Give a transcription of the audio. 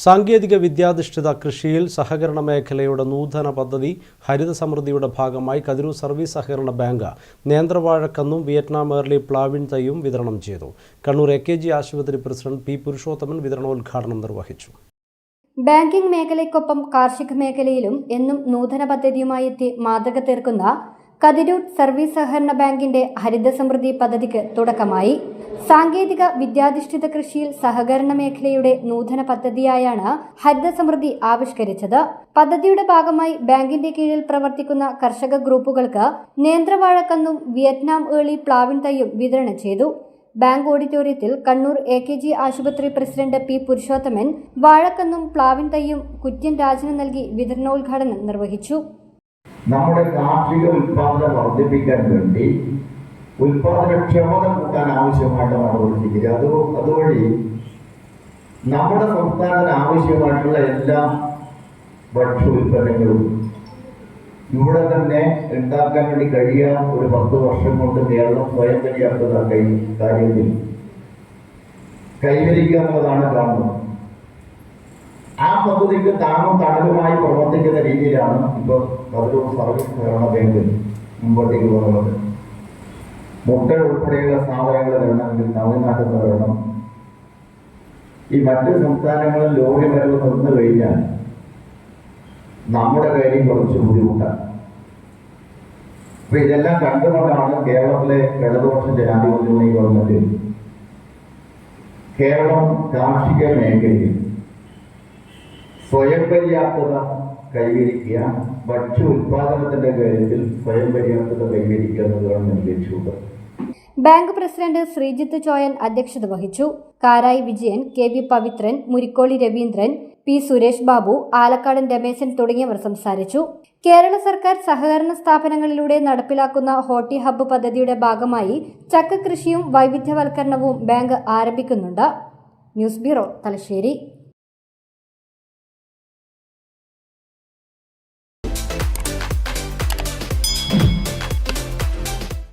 സാങ്കേതിക വിദ്യാധിഷ്ഠിത കൃഷിയിൽ സഹകരണ മേഖലയുടെ നൂതന പദ്ധതി ഹരിത സമൃദ്ധിയുടെ ഭാഗമായി കതിരൂർ സർവീസ് സഹകരണ ബാങ്ക് നേന്ത്രവാഴക്കന്നും വിയറ്റ്നാം ഏർലി പ്ലാവിൻ തൈയും വിതരണം ചെയ്തു. കണ്ണൂർ AKG ആശുപത്രി പ്രസിഡന്റ് P. പുരുഷോത്തമൻ വിതരണോദ്ഘാടനം നിർവഹിച്ചു. ബാങ്കിംഗ് മേഖലയ്ക്കൊപ്പം കാർഷിക മേഖലയിലും എന്നും നൂതന പദ്ധതിയുമായി എത്തി മാതൃക തീർക്കുന്ന കതിരൂർ സർവീസ് സഹകരണ ബാങ്കിന്റെ ഹരിത സമൃദ്ധി പദ്ധതിക്ക് തുടക്കമായി. സാങ്കേതിക വിദ്യാധിഷ്ഠിത കൃഷിയിൽ സഹകരണ മേഖലയുടെ നൂതന പദ്ധതിയായാണ് ഹരിത സമൃദ്ധി ആവിഷ്കരിച്ചത്. പദ്ധതിയുടെ ഭാഗമായി ബാങ്കിന്റെ കീഴിൽ പ്രവർത്തിക്കുന്ന കർഷക ഗ്രൂപ്പുകൾക്ക് നേന്ത്രവാഴക്കന്നും വിയറ്റ്നാം ഏർലി പ്ലാവിൻ തൈയും വിതരണം ചെയ്തു. ബാങ്ക് ഓഡിറ്റോറിയത്തിൽ കണ്ണൂർ AKG ആശുപത്രി പ്രസിഡന്റ് P. പുരുഷോത്തമൻ വാഴക്കന്നും പ്ലാവിൻ തൈയും കുര്യൻ രാജന് നൽകി വിതരണോദ്ഘാടനം നിർവഹിച്ചു. നമ്മുടെ കാർഷിക ഉൽപാദനം വർദ്ധിപ്പിക്കാൻ വേണ്ടി ഉൽപാദനക്ഷമത കൂട്ടാൻ ആവശ്യമായിട്ട് നടപടിക്കുക. അതുവഴി നമ്മുടെ സംസ്ഥാനത്തിന് ആവശ്യമായിട്ടുള്ള എല്ലാ ഭക്ഷ്യ ഉൽപ്പന്നങ്ങളും ഇവിടെ തന്നെ ഉണ്ടാക്കാൻ വേണ്ടി കഴിയാൻ ഒരു 10 വർഷം കൊണ്ട് കേരളം സ്വയം പര്യാപ്തത കാര്യത്തിൽ കൈവരിക്കുക എന്നുള്ളതാണ് കാണുന്നത്. ആ പദ്ധതിക്ക് താങ്ങും തണലുമായി പ്രവർത്തിക്കുന്ന രീതിയിലാണ് ഇപ്പോൾ കതിരൂർ സർവീസ് സഹകരണ ബാങ്ക് മുമ്പോട്ടേക്ക് പോകുന്നത്. മുട്ട ഉൾപ്പെടെയുള്ള സാധനങ്ങൾ വരണമെങ്കിൽ തമിഴ്നാട്ടിൽ നിന്ന് വരണം. ഈ മറ്റ് സംസ്ഥാനങ്ങളിൽ ലോറി വരവ് നിന്ന് കഴിഞ്ഞാൽ നമ്മുടെ കാര്യം കുറച്ച് ബുദ്ധിമുട്ടാണ്. അപ്പൊ ഇതെല്ലാം കണ്ടുകൊണ്ടാണ് കേരളത്തിലെ ഇടതുപക്ഷ ജനാധിപത്യ മുന്നണി ഗവൺമെന്റ് കേരളം കാർഷിക മേഖലയിൽ സ്വയം പര്യാപ്തത കൈവരിക്കുക, ഭക്ഷ്യ ഉൽപാദനത്തിന്റെ കാര്യത്തിൽ സ്വയം പര്യാപ്തത കൈവരിക്കുക എന്നതാണ് ലക്ഷ്യം. ബാങ്ക് പ്രസിഡന്റ് ശ്രീജിത്ത് ചോയൻ അധ്യക്ഷത വഹിച്ചു. Karayi Vijayan, KV Pavithran, Murikkoli Raveendran, P. സുരേഷ് ബാബു, ആലക്കാടൻ രമേശൻ തുടങ്ങിയവർ സംസാരിച്ചു. കേരള സർക്കാർ സഹകരണ സ്ഥാപനങ്ങളിലൂടെ നടപ്പിലാക്കുന്ന ഹോർട്ടി ഹബ്ബ് പദ്ധതിയുടെ ഭാഗമായി ചക്ക കൃഷിയും വൈവിധ്യവൽക്കരണവും ബാങ്ക് ആരംഭിക്കുന്നുണ്ട്. News bureau, Thalassery.